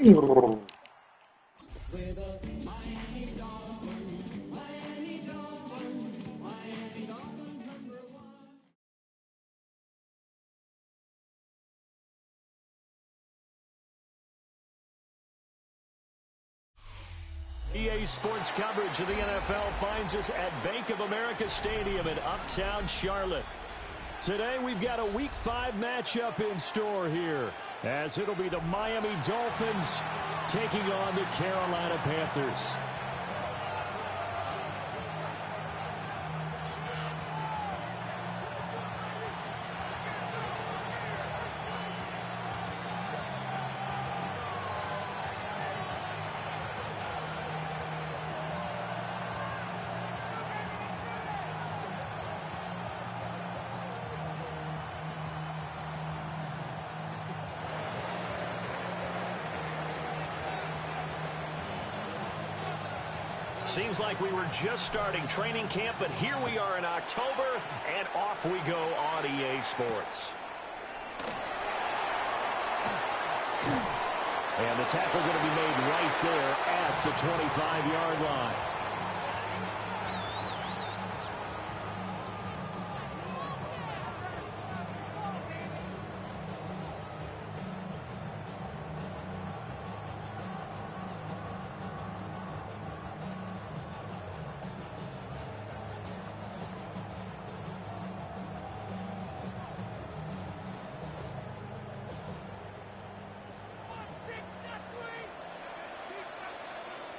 EA Sports coverage of the NFL finds us at Bank of America Stadium in Uptown Charlotte. Today we've got a Week 5 matchup in store here, as it'll be the Miami Dolphins taking on the Carolina Panthers. Seems like we were just starting training camp, but here we are in October, and off we go on EA Sports. And the tackle going to be made right there at the 25-yard line.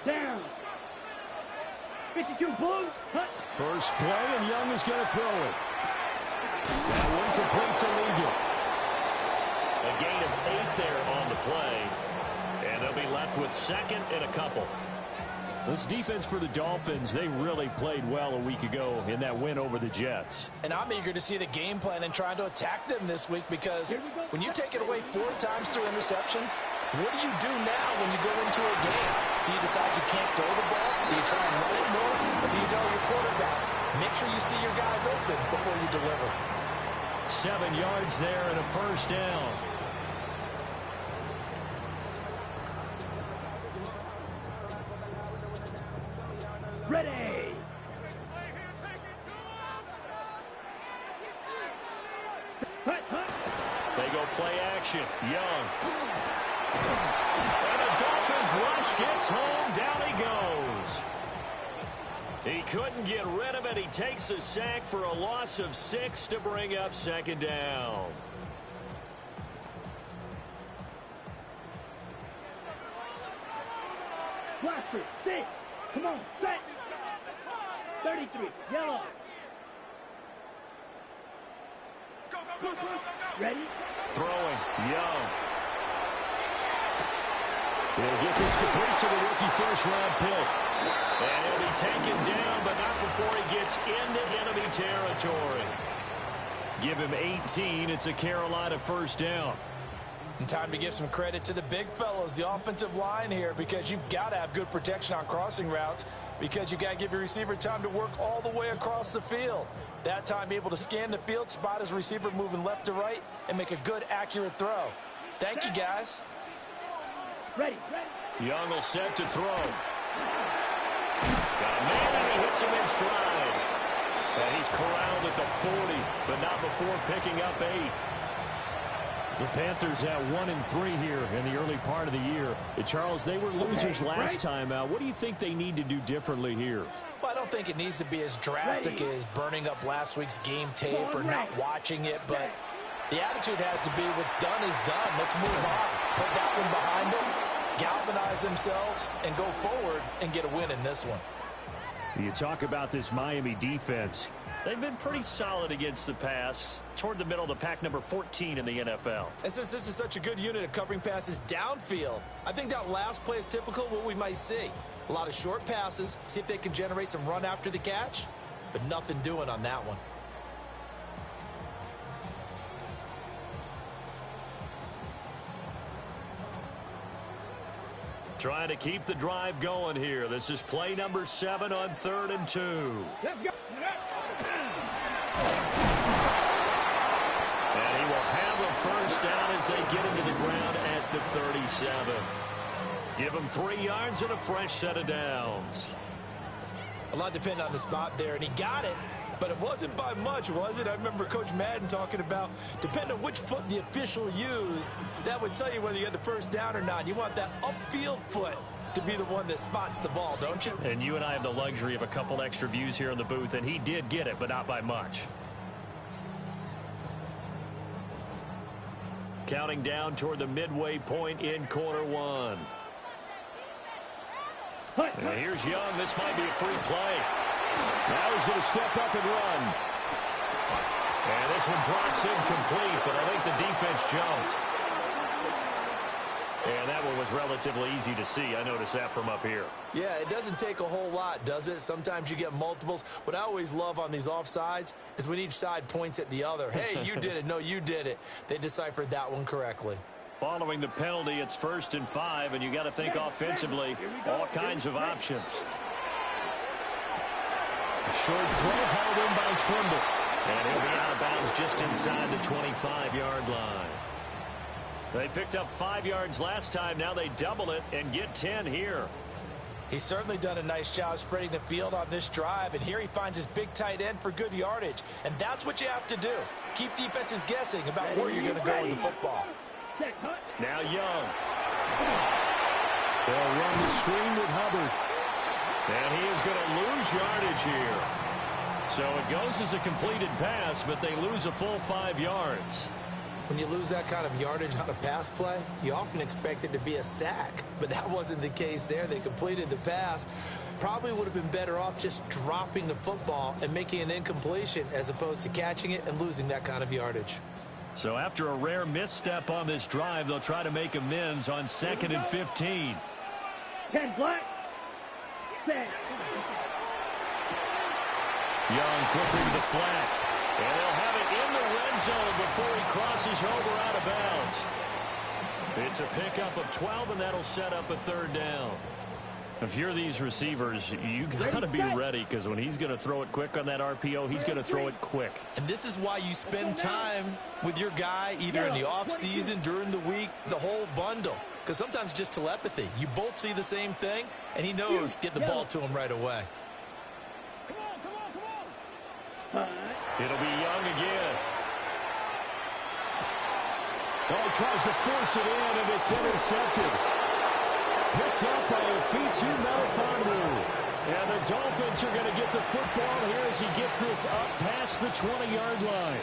Down. 52 Blues. First play, and Young is going to throw it. That one complete to Legal. A gain of 8 there on the play. And they'll be left with second and a couple. This defense for the Dolphins, they really played well a week ago in that win over the Jets. And I'm eager to see the game plan and trying to attack them this week, because when you take it away 4 times through interceptions, what do you do now when you go into a game? Do you decide you can't throw the ball? Do you try and run it more? Or do you tell your quarterback, make sure you see your guys open before you deliver? 7 yards there and a first down. Ready. They go play action. Young. And the Dolphins rush gets home. Down he goes. He couldn't get rid of it. He takes a sack for a loss of 6 to bring up second down. Blaster, 6. Come on, set. 33, yellow. Go. Ready? Throwing, Young. He'll get this complete to the rookie first-round pick. And he'll be taken down, but not before he gets into enemy territory. Give him 18. It's a Carolina first down. And time to give some credit to the big fellows, the offensive line here, because you've got to have good protection on crossing routes, because you've got to give your receiver time to work all the way across the field. That time, be able to scan the field, spot his receiver moving left to right, and make a good, accurate throw. Thank you, guys. Ready. Young will set to throw. Got a man, and he hits him in stride. And he's corralled at the 40, but not before picking up 8. The Panthers at 1-3 here in the early part of the year. Charles, they were losers last time out. What do you think they need to do differently here? Well, I don't think it needs to be as drastic as burning up last week's game tape or not watching it, but the attitude has to be what's done is done. Let's move on. Put that one behind them, galvanize themselves, and go forward and get a win in this one. You talk about this Miami defense. They've been pretty solid against the pass, toward the middle of the pack, number 14 in the NFL. And since this is such a good unit of covering passes downfield, I think that last play is typical of what we might see. A lot of short passes, see if they can generate some run after the catch, but nothing doing on that one. Trying to keep the drive going here. This is play number 7 on 3rd and 2. Let's go. And he will have a first down as they get him to the ground at the 37. Give him 3 yards and a fresh set of downs. A lot depended on the spot there, and he got it. But it wasn't by much, was it? I remember Coach Madden talking about, depending on which foot the official used, that would tell you whether you had the first down or not. You want that upfield foot to be the one that spots the ball, don't you? And you and I have the luxury of a couple extra views here in the booth, and he did get it, but not by much. Counting down toward the midway point in quarter one. And here's Young. This might be a free play. Now he's going to step up and run. And this one drops incomplete, but I think the defense jumped. And that one was relatively easy to see. I noticed that from up here. Yeah, it doesn't take a whole lot, does it? Sometimes you get multiples. What I always love on these offsides is when each side points at the other. Hey, you did it. No, you did it. They deciphered that one correctly. Following the penalty, it's 1st and 5, and you got to think offensively, all kinds of options. A short throw hauled in by Trimble. And he'll be out of bounds just inside the 25-yard line. They picked up 5 yards last time. Now they double it and get 10 here. He's certainly done a nice job spreading the field on this drive, and here he finds his big tight end for good yardage. And that's what you have to do. Keep defenses guessing about where you're going to go with the football. Now Young. They'll run the screen with Hubbard. And he is going to lose yardage here. So it goes as a completed pass, but they lose a full 5 yards. When you lose that kind of yardage on a pass play, you often expect it to be a sack. But that wasn't the case there. They completed the pass. Probably would have been better off just dropping the football and making an incompletion as opposed to catching it and losing that kind of yardage. So after a rare misstep on this drive, they'll try to make amends on 2nd and 15. 10 black. Set. Young quickly to the flat. And they'll have it in the red zone before he crosses over out of bounds. It's a pickup of 12, and that'll set up a 3rd down. If you're these receivers, you got to be ready, because when he's going to throw it quick on that RPO, he's going to throw it quick. And this is why you spend time with your guy, either in the offseason, during the week, the whole bundle. Because sometimes just telepathy. You both see the same thing, and he knows get the ball to him right away. It'll be Young again. Oh, he tries to force it in, and it's intercepted. Picked up by Ofitu Melifonwu. And the Dolphins are going to get the football here as he gets this up past the 20-yard line.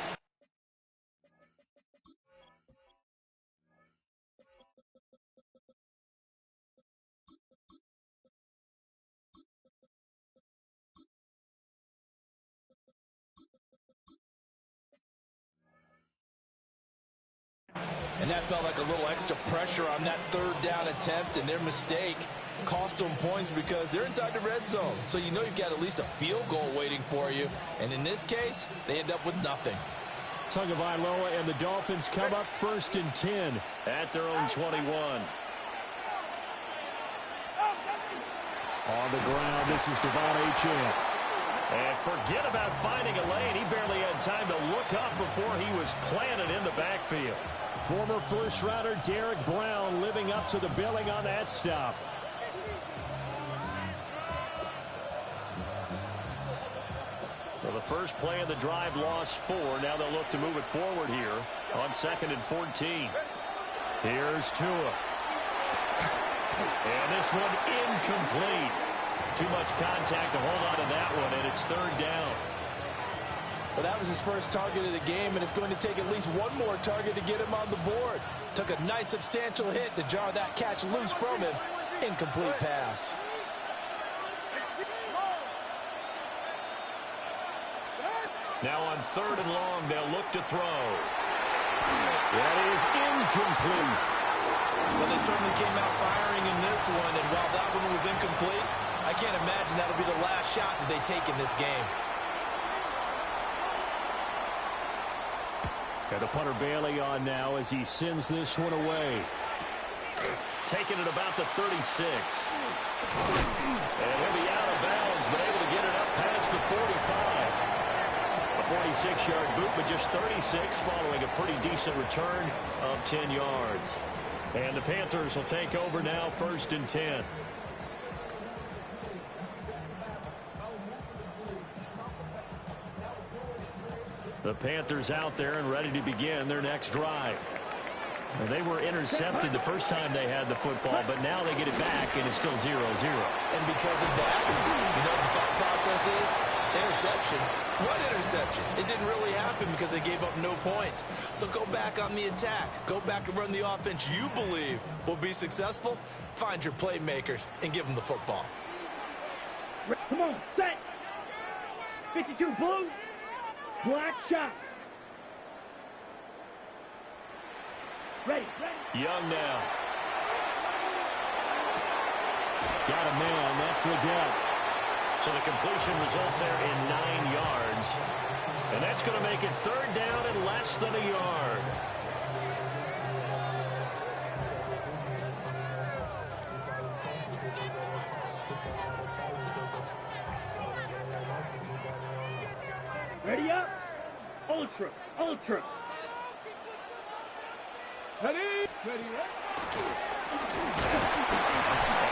And that felt like a little extra pressure on that 3rd down attempt, and their mistake cost them points because they're inside the red zone. So you know you've got at least a field goal waiting for you. And in this case, they end up with nothing. Tagovailoa and the Dolphins come up 1st and 10 at their own 21. On the ground, this is Devon Achane. And forget about finding a lane. He barely had time to look up before he was planted in the backfield. Former first-rounder Derek Brown living up to the billing on that stop. Well, the first play of the drive lost 4. Now they'll look to move it forward here on 2nd and 14. Here's Tua. And this one incomplete. Too much contact to hold on to that one, and it's 3rd down. Well, that was his first target of the game, and it's going to take at least one more target to get him on the board. Took a nice substantial hit to jar that catch loose from him. Incomplete pass. Now on 3rd and long, they'll look to throw. That is incomplete. Well, they certainly came out firing in this one, and while that one was incomplete, I can't imagine that'll be the last shot that they take in this game. Got the punter Bailey on now as he sends this one away. Taking it about the 36. And he'll be out of bounds, but able to get it up past the 45. A 46-yard boot, but just 36 following a pretty decent return of 10 yards. And the Panthers will take over now, 1st and 10. The Panthers out there and ready to begin their next drive. And they were intercepted the first time they had the football, but now they get it back, and it's still 0-0. And because of that, you know what the thought process is? Interception. What interception? It didn't really happen because they gave up no points. So go back on the attack. Go back and run the offense you believe will be successful. Find your playmakers and give them the football. Come on, set. 52 blue. Black shot. Ready. Young now. Got a man. That's Leggett. So the completion results there in 9 yards. And that's going to make it 3rd down and less than a yard. Ready up. Ultra. Ultra. Ready. Ready up.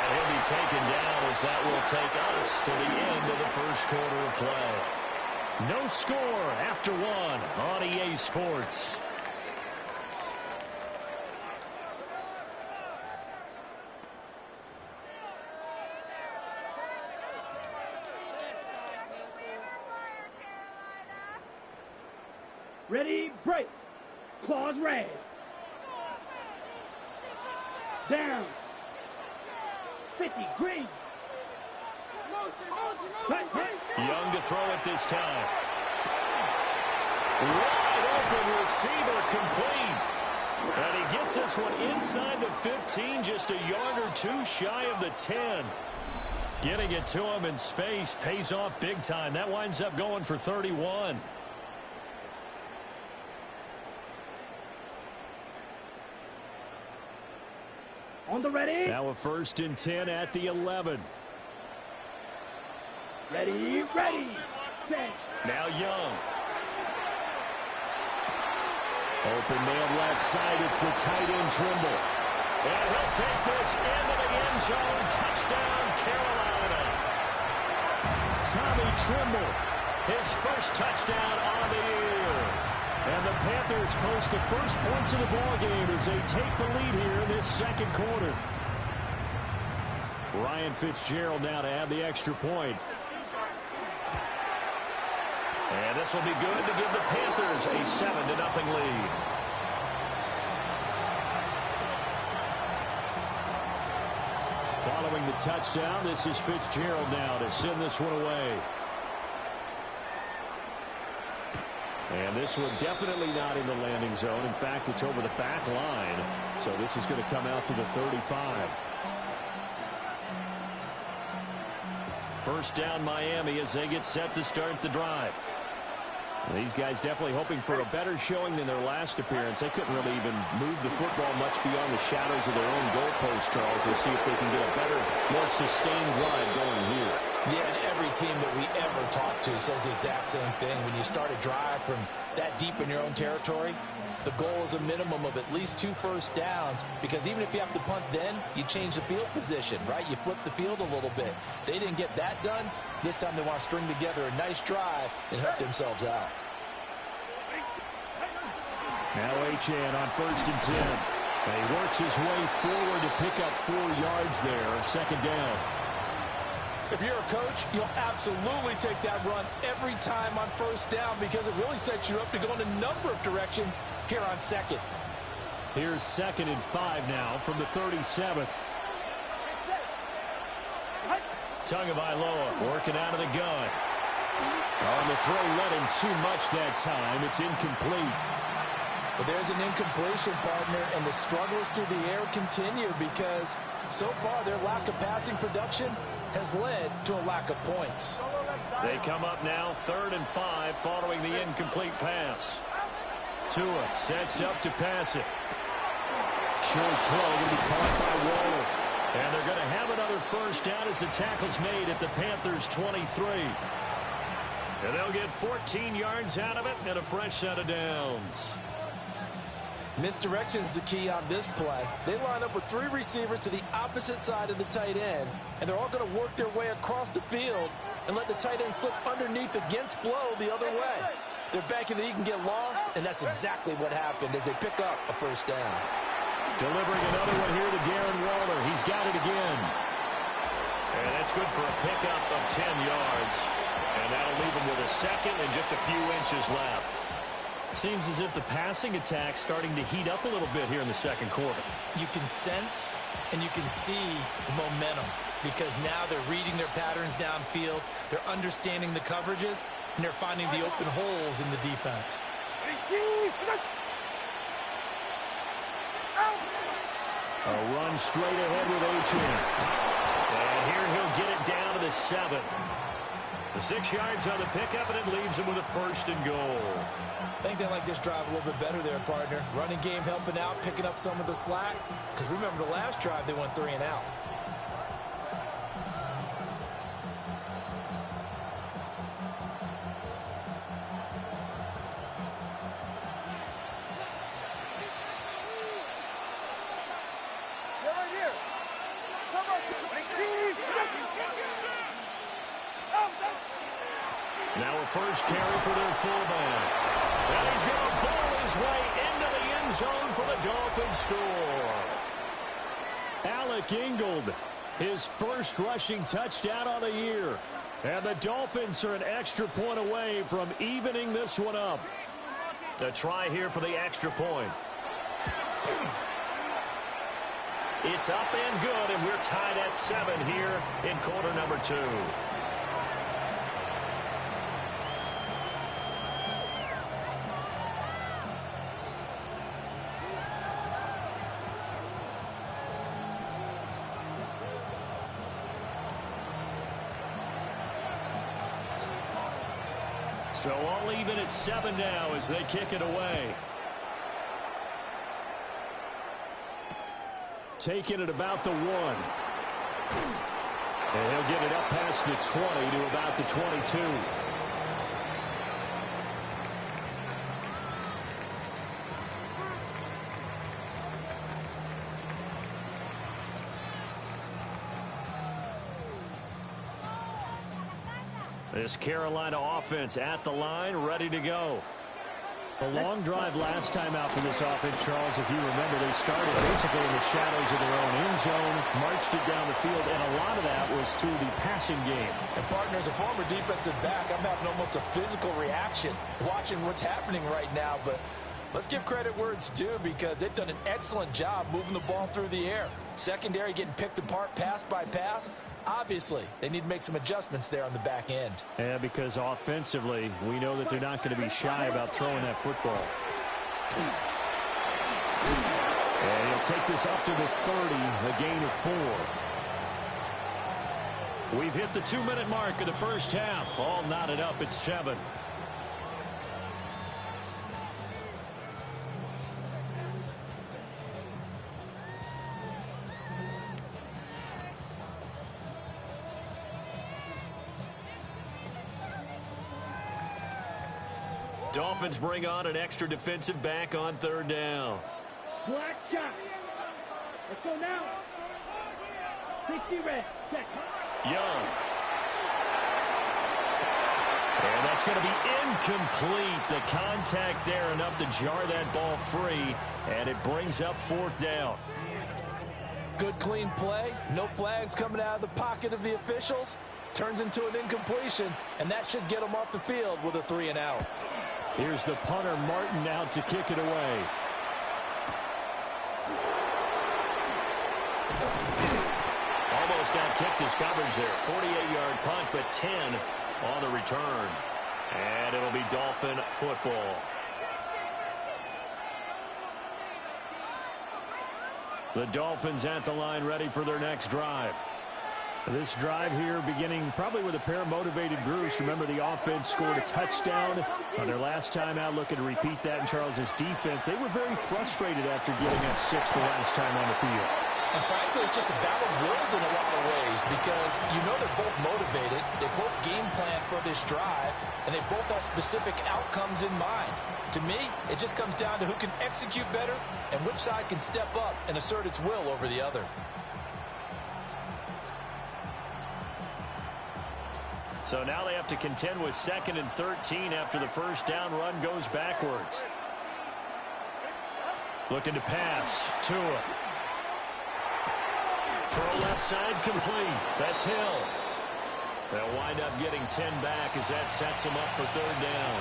And he'll be taken down as that will take us to the end of the first quarter of play. No score after 1 on EA Sports. Ready, break. Claws red. Down. 50, green. Young to throw it this time. Wide open receiver complete. And he gets this one inside the 15, just a yard or 2 shy of the 10. Getting it to him in space pays off big time. That winds up going for 31. On the ready. Now a 1st and 10 at the 11. Ready, ready. Set. Now Young. Open man left side. It's the tight end Trimble. And he'll take this into the end zone. Touchdown, Carolina. Tommy Trimble. His first touchdown on the year. And the Panthers post the first points of the ballgame as they take the lead here in this 2nd quarter. Ryan Fitzgerald now to add the extra point. And this will be good to give the Panthers a 7-0 lead. Following the touchdown, this is Fitzgerald now to send this one away. And this one definitely not in the landing zone. In fact, it's over the back line. So this is going to come out to the 35. 1st down Miami as they get set to start the drive. These guys definitely hoping for a better showing than their last appearance. They couldn't really even move the football much beyond the shadows of their own goalpost, Charles. They'll see if they can get a better, more sustained drive going here. Yeah, and every team that we ever talk to says the exact same thing. When you start a drive from that deep in your own territory, the goal is a minimum of at least 2 first downs, because even if you have to punt then, you change the field position, right? You flip the field a little bit. They didn't get that done. This time they want to string together a nice drive and help themselves out. Now Achane on 1st and 10. And he works his way forward to pick up 4 yards there, 2nd down. If you're a coach, you'll absolutely take that run every time on 1st down, because it really sets you up to go in a number of directions here on 2nd. Here's 2nd and 5 now from the 37. Tagovailoa working out of the gun. On the throw, led him too much that time. It's incomplete. But there's an incompletion, partner, and the struggles through the air continue, because so far their lack of passing production has led to a lack of points. They come up now 3rd and 5 following the incomplete pass. Tua sets up to pass it. Short throw going to be caught by Waller. And they're going to have another 1st down as the tackle's made at the Panthers' 23. And they'll get 14 yards out of it and a fresh set of downs. Misdirection is the key on this play. They line up with 3 receivers to the opposite side of the tight end, and they're all going to work their way across the field and let the tight end slip underneath against flow the other way. They're banking that he can get lost, and that's exactly what happened as they pick up a first down. Delivering another one here to Darren Waller. He's got it again. And that's good for a pickup of 10 yards. And that'll leave him with a second and just a few inches left. Seems as if the passing attack's starting to heat up a little bit here in the second quarter. You can sense and you can see the momentum because now they're reading their patterns downfield, they're understanding the coverages, and they're finding the open holes in the defense. A run straight ahead with A-Chain. And here he'll get it down to the 7. The 6 yards on the pickup, and it leaves him with a first and goal. I think they like this drive a little bit better there, partner. Running game helping out, picking up some of the slack. Because remember, the last drive, they went 3 and out. Now a first carry for their fullback. And he's going to ball his way into the end zone for the Dolphins score. Alec Ingold, his first rushing touchdown on the year. And the Dolphins are an extra point away from evening this one up. A try here for the extra point. It's up and good, and we're tied at 7 here in quarter number 2. So all even at 7 now as they kick it away. Taking it about the 1. And he'll get it up past the 20 to about the 22. This Carolina offense at the line, ready to go. A long drive last time out for this offense, Charles. If you remember, they started basically in the shadows of their own end zone, marched it down the field, and a lot of that was through the passing game. And, partner, as a former defensive back, I'm having almost a physical reaction watching what's happening right now. But let's give credit where it's due because they've done an excellent job moving the ball through the air. Secondary getting picked apart pass by pass. Obviously, they need to make some adjustments there on the back end. Yeah, because offensively, we know that they're not going to be shy about throwing that football. And he'll take this up to the 30, a gain of 4. We've hit the 2-minute mark of the first half. All knotted up at 7. Dolphins bring on an extra defensive back on 3rd down. Black shot. Let's go now. 60 red. Check. Young. And that's going to be incomplete. The contact there enough to jar that ball free, and it brings up 4th down. Good, clean play. No flags coming out of the pocket of the officials. Turns into an incompletion, and that should get them off the field with a 3 and out. Here's the punter, Martin, out to kick it away. Almost outkicked his coverage there. 48-yard punt, but 10 on the return. And it'll be Dolphin football. The Dolphins at the line ready for their next drive. This drive here beginning probably with a pair of motivated groups. Remember, the offense scored a touchdown on their last time out. Looking to repeat that in Charles's defense. They were very frustrated after giving up 6 the last time on the field. And frankly, it's just a battle of wills in a lot of ways because you know they're both motivated, they both game plan for this drive, and they both have specific outcomes in mind. To me, it just comes down to who can execute better and which side can step up and assert its will over the other. So now they have to contend with 2nd and 13 after the first down run goes backwards. Looking to pass. Tua. Throw left side complete. That's Hill. They'll wind up getting 10 back as that sets them up for 3rd down.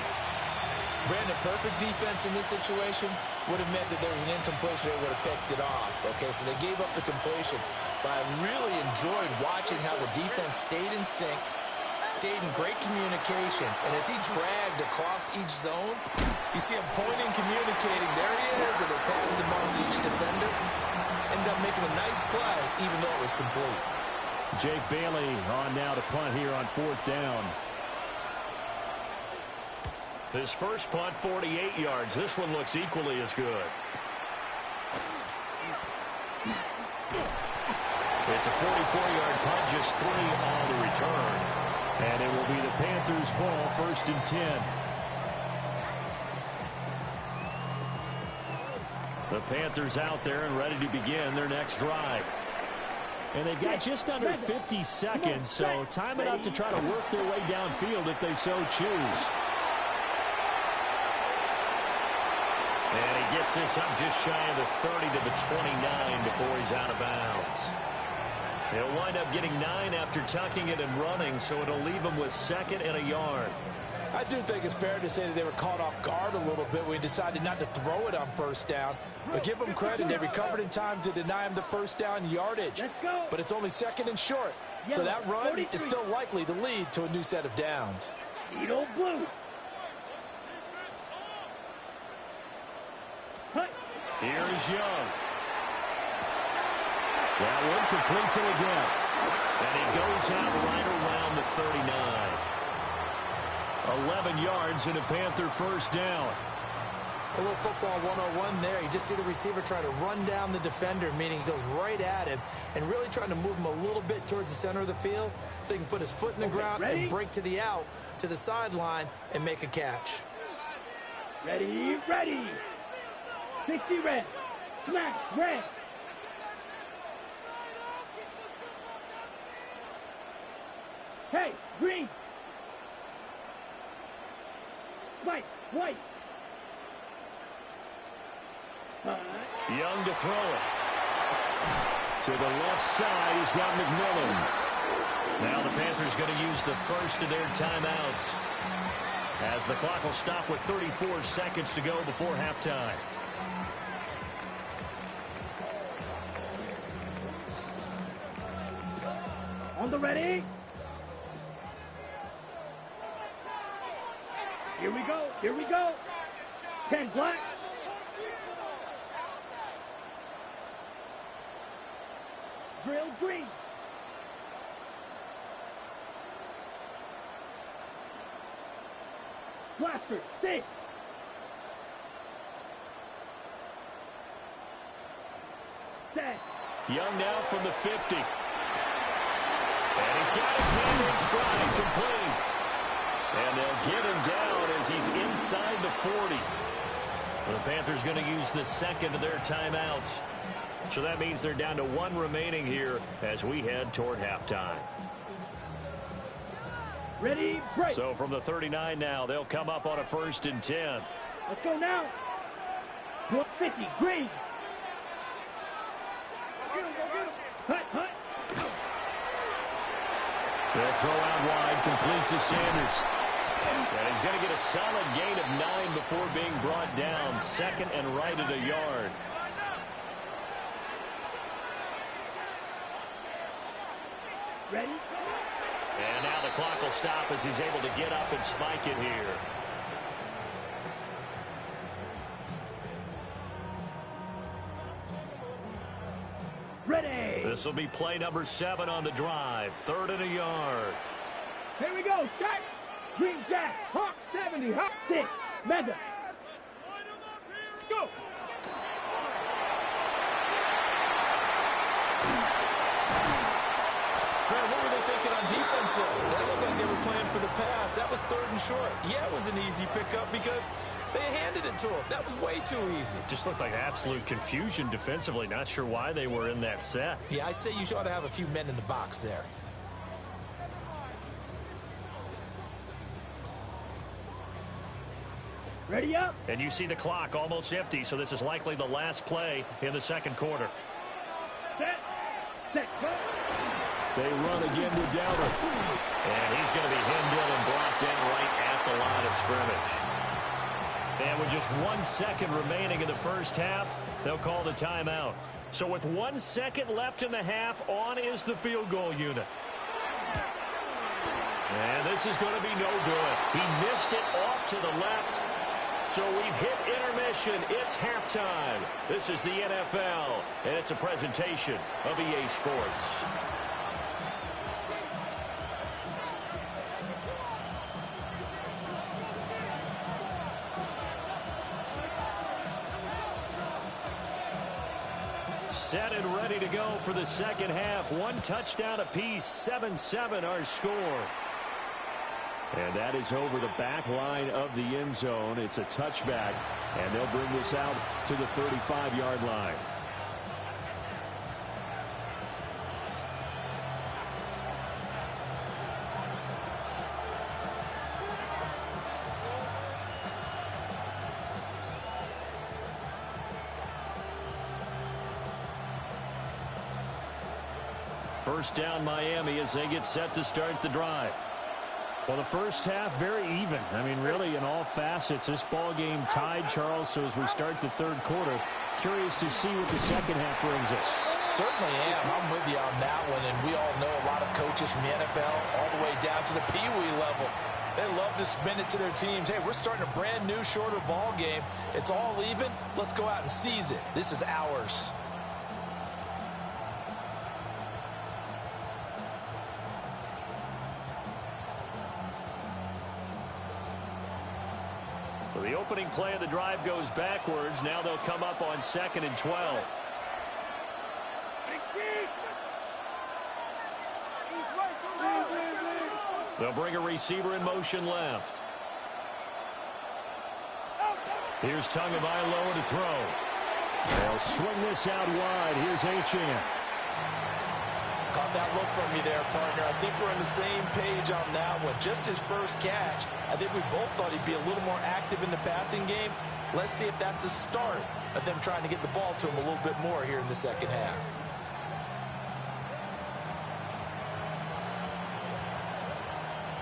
Brandon, perfect defense in this situation would have meant that there was an incompletion. They would have picked it off. Okay, so they gave up the completion. But I really enjoyed watching how the defense stayed in sync, stayed in great communication. And as he dragged across each zone, you see him pointing, communicating. There he is, and they passed him on to each defender. Ended up making a nice play, even though it was complete. Jake Bailey on now to punt here on 4th down. His first punt, 48 yards. This one looks equally as good. It's a 44-yard punt, just 3 on the return. And it will be the Panthers' ball, 1st and 10. The Panthers out there and ready to begin their next drive. And they've got just under 50 seconds, so time enough to try to work their way downfield if they so choose. And he gets this up just shy of the 30 to the 29 before he's out of bounds. He'll wind up getting 9 after tucking it and running, so it'll leave him with 2nd and a yard. I do think it's fair to say that they were caught off guard a little bit when he decided not to throw it on 1st down. But give them credit, they recovered in time to deny him the 1st down yardage. But it's only 2nd and short, so that run is still likely to lead to a new set of downs. Edo blue. Here's Young. That one complete to again. And he goes out right around the 39. 11 yards and a Panther 1st down. A little football 101 there. You just see the receiver try to run down the defender, meaning he goes right at him and really trying to move him a little bit towards the center of the field so he can put his foot in the ground and break to the out, to the sideline, and make a catch. Ready, ready. 60 red. Smash, red. Hey, green. White, white. Young to throw it. To the left side, he's got McMillan. Now the Panthers going to use the first of their timeouts as the clock will stop with 34 seconds to go before halftime. On the ready. Here we go, here we go. 10 black. Drill green. Blaster, 6. Set. Young now from the 50. And he's got his hand in stride, complete. And they'll get him down as he's inside the 40. Well, the Panthers going to use the second of their timeouts. So that means they're down to 1 remaining here as we head toward halftime. Ready, break. So from the 39 now, they'll come up on a 1st and 10. Let's go now. 150, green. Hut, hut. They'll throw out wide, complete to Sanders. And he's going to get a solid gain of 9 before being brought down. 2nd and right at a yard. Ready? And now the clock will stop as he's able to get up and spike it here. Ready. This will be play number 7 on the drive. 3rd and a yard. Here we go. Jack. Green Jack. Hawk 70. Hawk 6. Mega. Let's go. defense, though. That looked like they were playing for the pass. That was 3rd and short. Yeah, it was an easy pickup because they handed it to him. That was way too easy. Just looked like absolute confusion defensively. Not sure why they were in that set. Yeah, I'd say you ought to have a few men in the box there. Ready up. And you see the clock almost empty, so this is likely the last play in the second quarter. Set. Set. They run again with Downer. And he's going to be hemmed in and brought down right at the line of scrimmage. And with just 1 second remaining in the first half, they'll call the timeout. So with 1 second left in the half, on is the field goal unit. And this is going to be no good. He missed it off to the left. So we've hit intermission. It's halftime. This is the NFL, and it's a presentation of EA Sports. Set and ready to go for the second half. 1 touchdown apiece, 7-7 our score. And that is over the back line of the end zone. It's a touchback, and they'll bring this out to the 35-yard line. First down Miami as they get set to start the drive. Well, the first half, very even. I mean, really, in all facets, this ball game tied, Charles. So as we start the third quarter, curious to see what the second half brings us. Certainly am. I'm with you on that one. And we all know a lot of coaches from the NFL all the way down to the Pee-wee level. They love to spin it to their teams. Hey, we're starting a brand new, shorter ball game. It's all even. Let's go out and seize it. This is ours. So the opening play of the drive goes backwards. Now they'll come up on 2nd and 12. They'll bring a receiver in motion left. Here's Tagovailoa to throw. They'll swing this out wide. Here's Achane. Caught that look from me there, partner. I think we're on the same page on that one. Just his first catch. I think we both thought he'd be a little more active in the passing game. Let's see if that's the start of them trying to get the ball to him a little bit more here in the second half.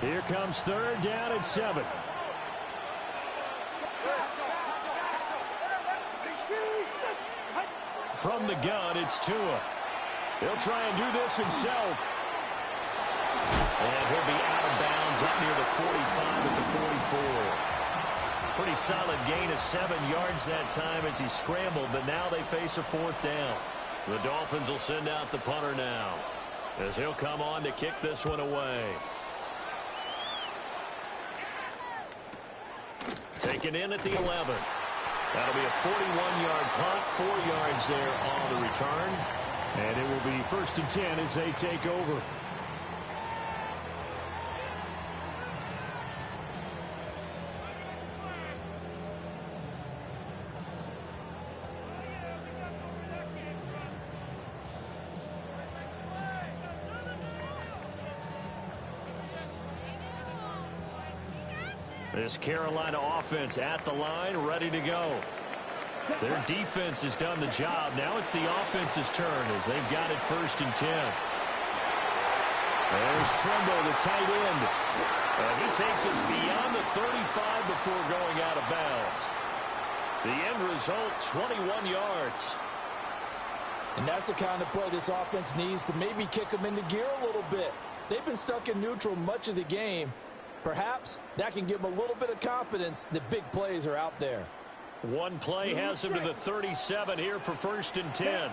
Here comes 3rd down at 7. From the gun, it's Tua. He'll try and do this himself. And he'll be out of bounds up near the 45 at the 44. Pretty solid gain of 7 yards that time as he scrambled, but now they face a 4th down. The Dolphins will send out the punter now as he'll come on to kick this one away. Taken in at the 11. That'll be a 41-yard punt, 4 yards there on the return. And it will be 1st and 10 as they take over. This Carolina offense at the line, ready to go. Their defense has done the job. Now it's the offense's turn as they've got it 1st and 10. There's Tremble, the tight end. And he takes us beyond the 35 before going out of bounds. The end result, 21 yards. And that's the kind of play this offense needs to maybe kick them into gear a little bit. They've been stuck in neutral much of the game. Perhaps that can give them a little bit of confidence that big plays are out there. One play has him to the 37 here for 1st and 10.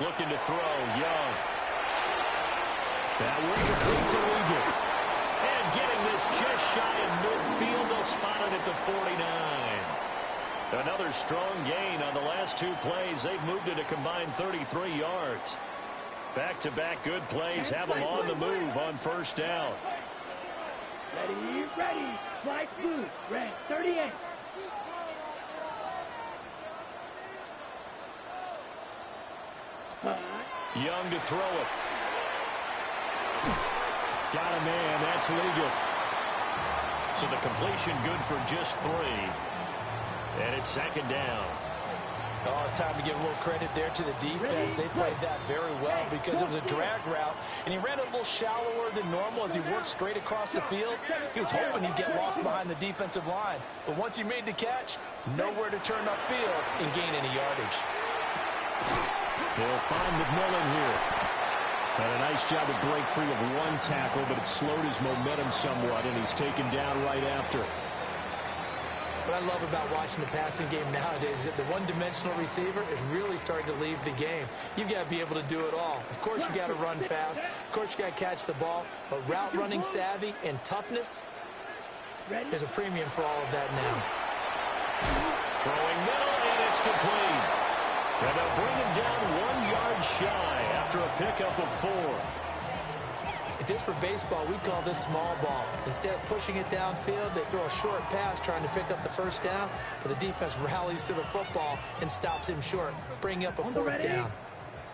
Looking to throw, Young. That one complete to Ligon. And getting this just shy of midfield, they'll spot it at the 49. Another strong gain on the last 2 plays. They've moved it a combined 33 yards. Back-to-back good plays have them on the move on first down. Ready. Flight blue. Red. 38. Young to throw it. Got a man. That's legal. So the completion good for just 3. And it's second down. Oh, it's time to give a little credit there to the defense. They played that very well because it was a drag route, and he ran a little shallower than normal as he worked straight across the field. He was hoping he'd get lost behind the defensive line. But once he made the catch, nowhere to turn upfield and gain any yardage. They'll find McMillan here. And a nice job to break free of one tackle, but it slowed his momentum somewhat, and he's taken down right after. What I love about watching the passing game nowadays is that the one-dimensional receiver is really starting to leave the game. You've got to be able to do it all. Of course, you got to run fast. Of course, you got to catch the ball. But route running savvy and toughness, there's a premium for all of that now. Throwing middle, and it's complete. And they'll bring him down 1 yard shy after a pickup of 4. If this were baseball, we'd call this small ball. Instead of pushing it downfield, they throw a short pass trying to pick up the first down, but the defense rallies to the football and stops him short, bringing up a 4th down.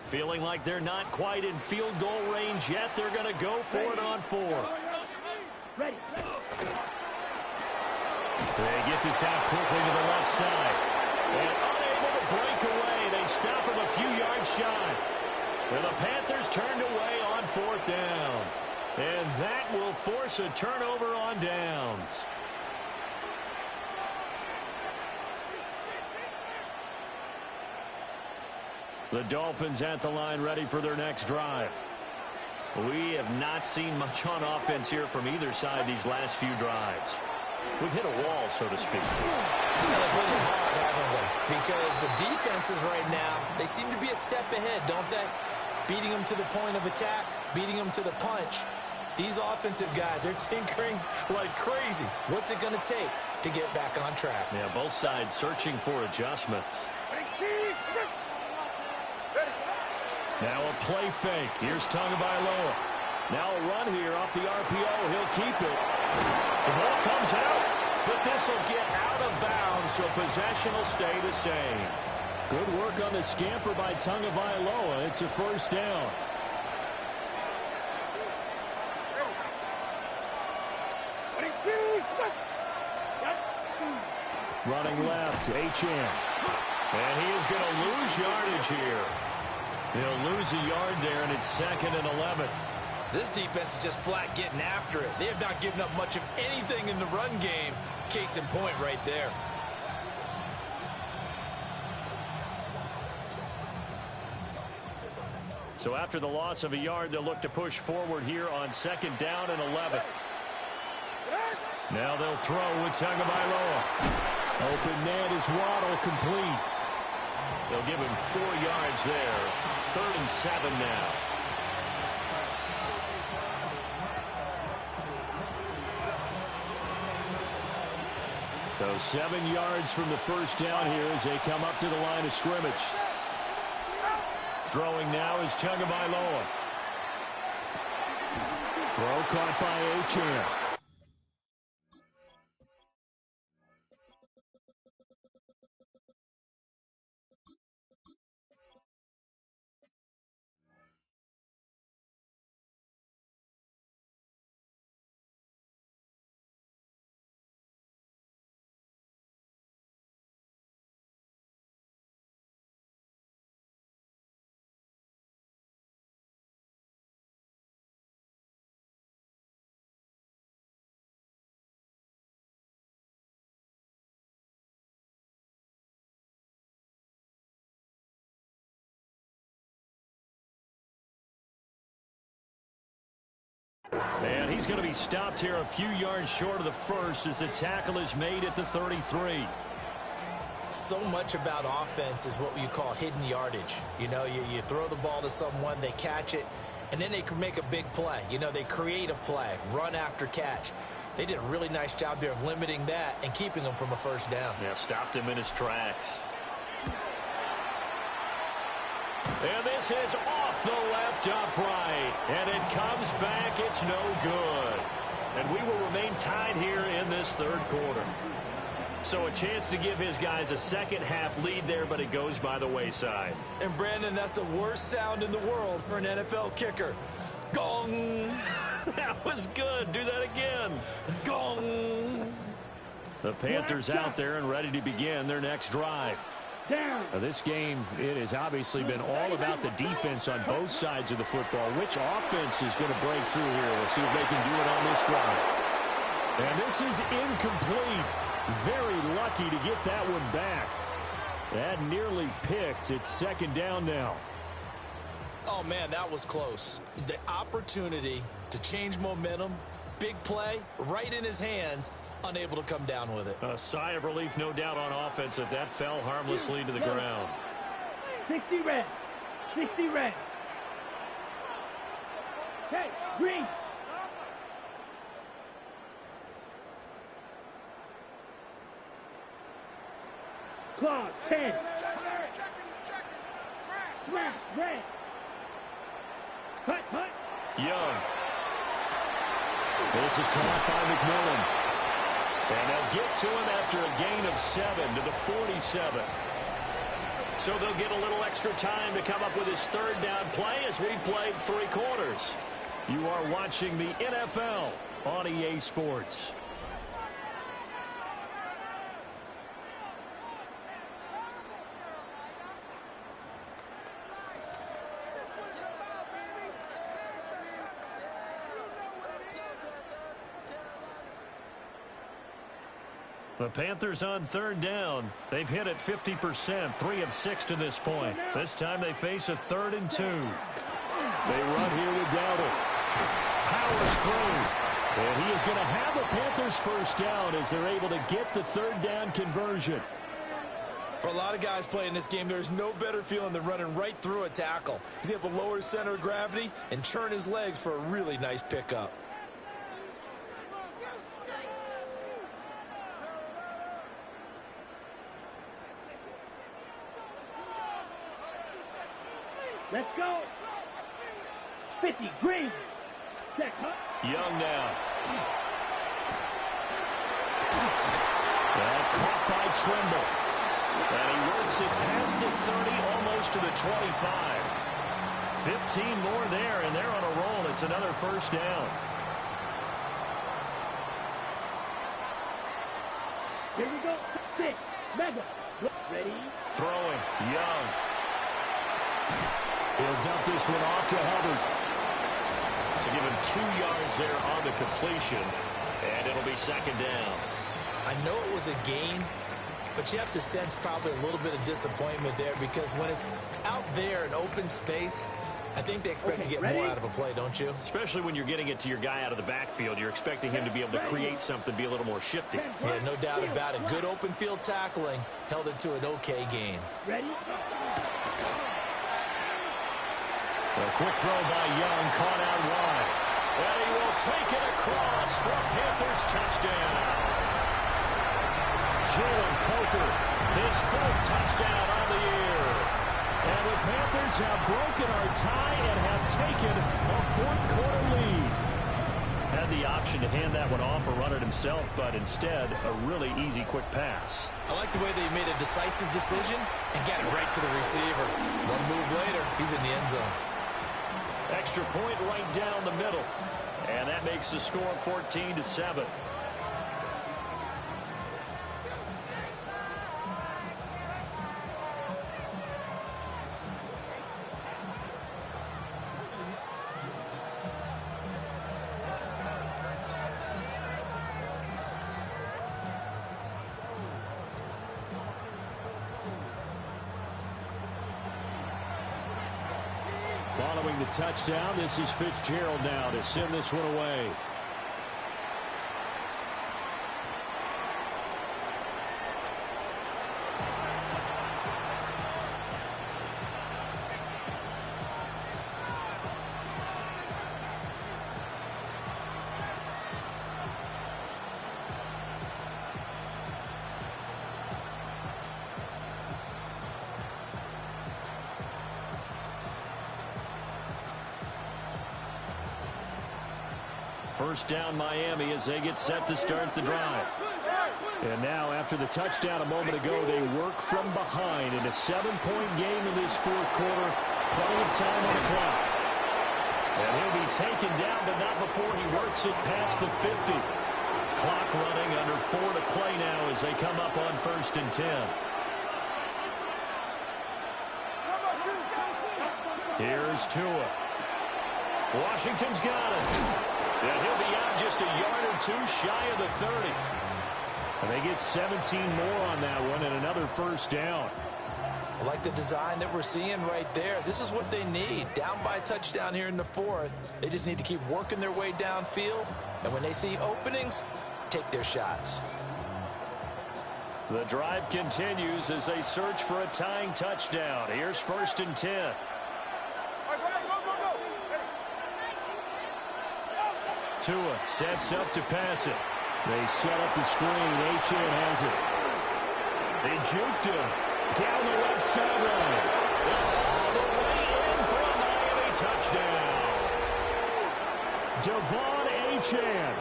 Feeling like they're not quite in field goal range yet. They're going to go for it on 4th. Ready. They get this out quickly to the left side. And unable to break away. They stop him a few yards shy. And the Panthers turned away on 4th down. And that will force a turnover on downs. The Dolphins at the line ready for their next drive. We have not seen much on offense here from either side these last few drives. We've hit a wall, so to speak. They've hit it hard, haven't we? Because the defenses right now, they seem to be a step ahead, don't they? Beating them to the point of attack, beating them to the punch. These offensive guys, they're tinkering like crazy. What's it going to take to get back on track? Yeah, both sides searching for adjustments. Now a play fake. Here's Tagovailoa. Now a run here off the RPO. He'll keep it. The ball comes out, but this will get out of bounds, so possession will stay the same. Good work on the scamper by Tagovailoa. It's a first down. Running left, H.M. And he is going to lose yardage here. He'll lose a yard there, and it's 2nd and 11. This defense is just flat getting after it. They have not given up much of anything in the run game. Case in point right there. So after the loss of a yard, they'll look to push forward here on 2nd down and 11. Now they'll throw with Tagovailoa. Open man is Waddle, complete. They'll give him 4 yards there. 3rd and 7 now. So 7 yards from the first down here as they come up to the line of scrimmage. Throwing now is Tagovailoa. Throw caught by H.M. And he's going to be stopped here a few yards short of the first as the tackle is made at the 33. So much about offense is what you call hidden yardage. You know, you throw the ball to someone, they catch it, and then they can make a big play. You know, they create a play, run after catch. They did a really nice job there of limiting that and keeping him from a first down. Yeah, stopped him in his tracks. And this is off the left upright. And it comes back. It's no good. And we will remain tied here in this third quarter. So a chance to give his guys a second-half lead there, but it goes by the wayside. And, Brandon, that's the worst sound in the world for an NFL kicker. Gong! That was good. Do that again. Gong! The Panthers out there and ready to begin their next drive. Down. This game, it has obviously been all about the defense on both sides of the football. Which offense is going to break through here? We'll see if they can do it on this drive. And this is incomplete. Very lucky to get that one back. That nearly picked. It's second down now. Oh, man, that was close. The opportunity to change momentum, big play, right in his hands, unable to come down with it. A sigh of relief, no doubt, on offense that that fell harmlessly to the ground. 60 red. 60 red. Hey, green. Clause 10. Smash red. Hut. Young. This is caught by McMillan. And they'll get to him after a gain of 7 to the 47. So they'll get a little extra time to come up with his third down play as we played 3 quarters. You are watching the NFL on EA Sports. The Panthers on third down. They've hit it 50%, 3 of 6 to this point. This time they face a 3rd and 2. They run here with Dowdle. Powers through. And he is going to have a Panthers first down as they're able to get the third down conversion. For a lot of guys playing this game, there's no better feeling than running right through a tackle. He's able to lower his center of gravity and churn his legs for a really nice pickup. Let's go. 50 green. Check. Young now. Well, caught by Trimble. And he works it past the 30, almost to the 25. 15 more there, and they're on a roll. It's another first down. Here we go. 6. Mega. Ready. Throwing. Young. He'll dump this one off to Hubbard. So give him 2 yards there on the completion, and it'll be second down. I know it was a gain, but you have to sense probably a little bit of disappointment there because when it's out there in open space, I think they expect to get more out of a play, don't you? Especially when you're getting it to your guy out of the backfield. You're expecting him to be able to create something, be a little more shifty. Yeah, no doubt about it. Good open field tackling held it to an okay gain. Ready. A quick throw by Young, caught out wide. And he will take it across for a Panthers touchdown. Jalen Coker, His 4th touchdown on the year. and the Panthers have broken our tie and have taken a fourth-quarter lead. Had the option to hand that one off or run it himself, but instead, a really easy quick pass. I like the way they made a decisive decision and got it right to the receiver. One move later, he's in the end zone. Extra point right down the middle. And that makes the score 14-7. Following the touchdown, this is Fitzgerald now to send this one away. First down Miami as they get set to start the drive. And now after the touchdown a moment ago, they work from behind in a 7-point game in this fourth quarter. Plenty of time on the clock. And he'll be taken down, but not before he works it past the 50. Clock running, under 4 to play now as they come up on 1st and 10. Here's Tua. Washington's got it. And he'll be out just a yard or two shy of the 30. And they get 17 more on that one and another first down. I like the design that we're seeing right there. This is what they need. Down by a touchdown here in the fourth. They just need to keep working their way downfield. And when they see openings, take their shots. The drive continues as they search for a tying touchdown. Here's 1st and 10. Tua sets up to pass it. They set up the screen. Achane has it. They juked him down the left sideline. All the way in for a Miami touchdown. Devon Achane,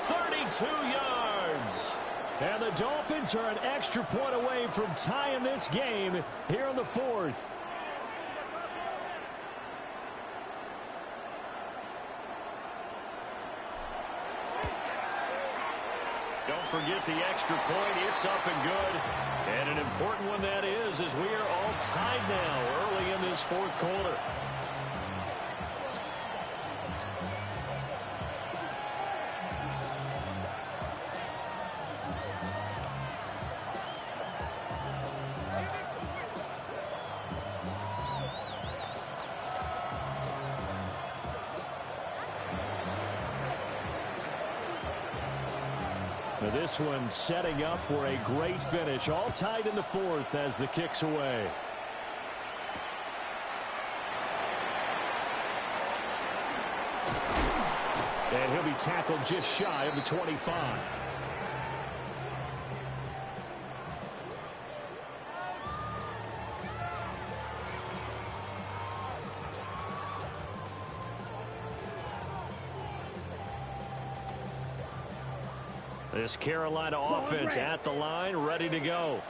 32 yards. And the Dolphins are an extra point away from tying this game here in the fourth. Don't forget the extra point. It's up and good. And an important one that is, as we are all tied now early in this fourth quarter. This one setting up for a great finish. All tied in the fourth as the kick's away. And he'll be tackled just shy of the 25. This Carolina offense at the line, ready to go.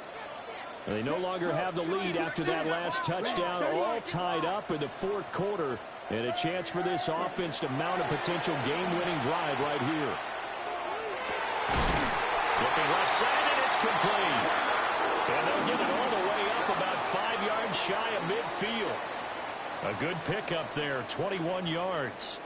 They no longer have the lead after that last touchdown, all tied up in the fourth quarter, and a chance for this offense to mount a potential game-winning drive right here. Looking left side, and it's complete. And they'll get it all the way up about 5 yards shy of midfield. A good pickup there, 21 yards.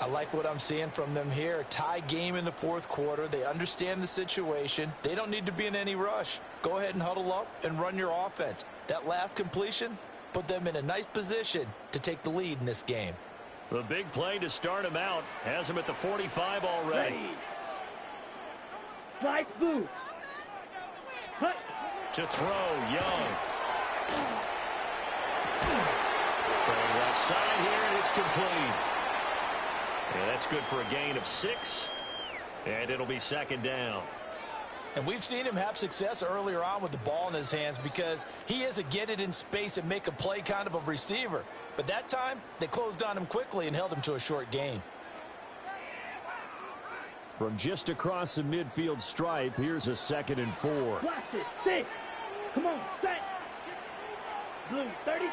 I like what I'm seeing from them here. Tie game in the fourth quarter. They understand the situation. They don't need to be in any rush. Go ahead and huddle up and run your offense. That last completion put them in a nice position to take the lead in this game. The big play to start him out has him at the 45 already. Slice blue. Cut. To throw, Young. Throwing left side here, and it's complete. And that's good for a gain of 6. And it'll be second down. And we've seen him have success earlier on with the ball in his hands because he is a get it in space and make a play kind of a receiver. But that time, they closed on him quickly and held him to a short gain. From just across the midfield stripe, here's a 2nd and 4. Blast it. 6. Come on. Set. Blue. 32.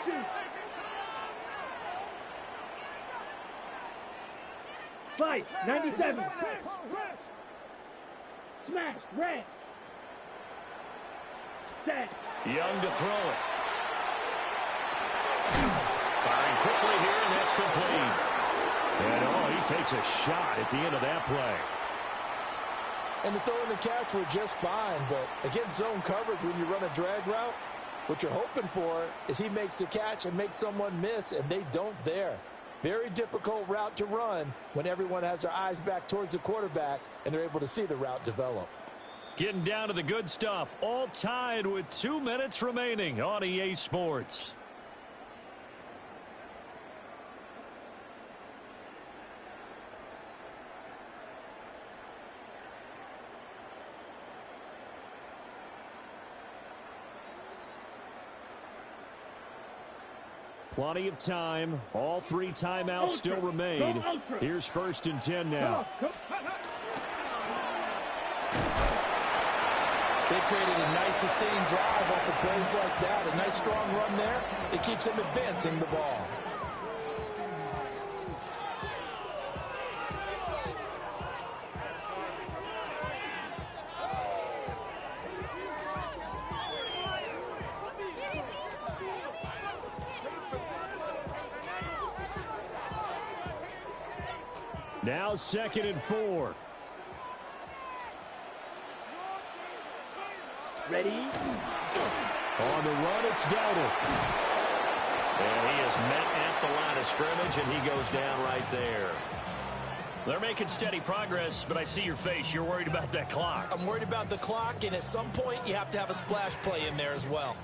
Slice. 97. Smash. Red. Set. Young to throw it. Firing quickly here, and that's complete. And he takes a shot at the end of that play. And the throw and the catch were just fine, but against zone coverage when you run a drag route, what you're hoping for is he makes the catch and makes someone miss, and they don't there. Very difficult route to run when everyone has their eyes back towards the quarterback and they're able to see the route develop. Getting down to the good stuff. All tied with 2 minutes remaining on EA Sports. Plenty of time. All 3 timeouts still remain. Here's 1st and 10 now. They created a nice sustained drive off of plays like that. A nice strong run there. It keeps them advancing the ball. Now 2nd and 4. Ready? On the run, it's Dowdle. And he is met at the line of scrimmage, and he goes down right there. They're making steady progress, but I see your face. You're worried about that clock. I'm worried about the clock, and at some point, you have to have a splash play in there as well.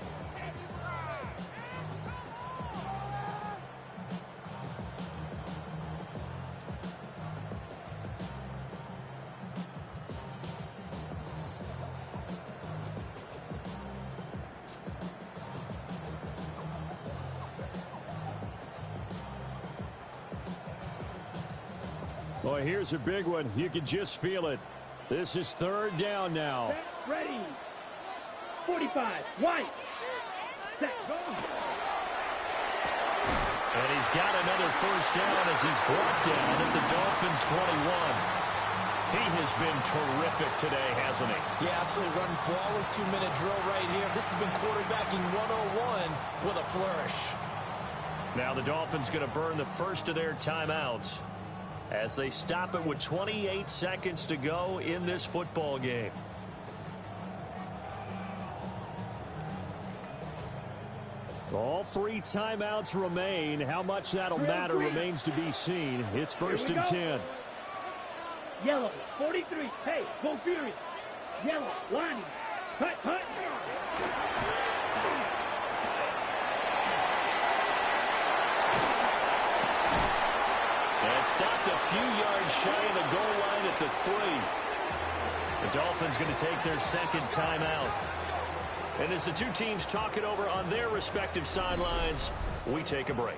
Boy, here's a big one. You can just feel it. This is 3rd down now. Set, ready. 45. White. Set, go. And he's got another 1st down as he's brought down at the Dolphins' 21. He has been terrific today, hasn't he? Yeah, absolutely running flawless 2-minute drill right here. This has been quarterbacking 101 with a flourish. Now the Dolphins going to burn the first of their timeouts as they stop it with 28 seconds to go in this football game. All 3 timeouts remain. How much that'll matter remains to be seen. It's 1st and 10. Yellow, 43. Hey, go Fury. Yellow, Lonnie. Cut, cut. And stopped a few yards shy of the goal line at the 3. The Dolphins going to take their 2nd timeout. And as the 2 teams talk it over on their respective sidelines, we take a break.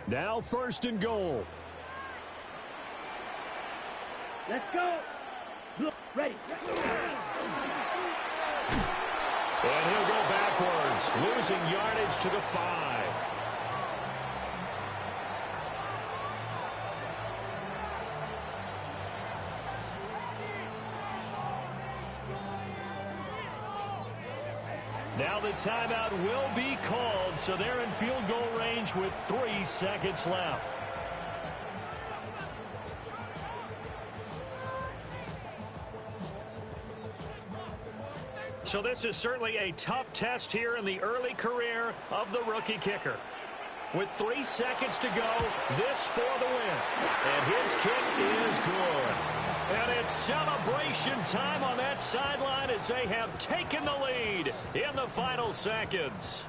Now 1st and goal. Let's go. Look, ready. And he'll go backwards, losing yardage to the 5. Now the timeout will be called, so they're in field goal range with 3 seconds left. So this is certainly a tough test here in the early career of the rookie kicker. With 3 seconds to go, this for the win. And his kick is good. And it's celebration time on that sideline as they have taken the lead in the final seconds.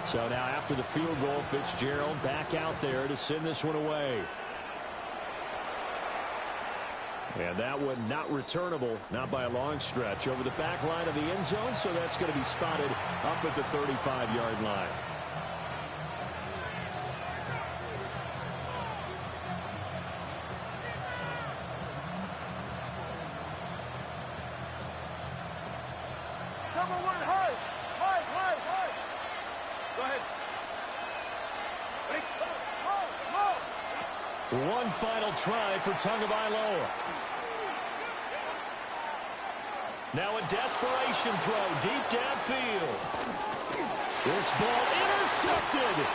So now after the field goal, Fitzgerald back out there to send this one away. And that one not returnable, not by a long stretch, over the back line of the end zone, so that's going to be spotted up at the 35-yard line. Number 1, hard. Go ahead. One final try for Tagovailoa. Now a desperation throw deep downfield. This ball intercepted.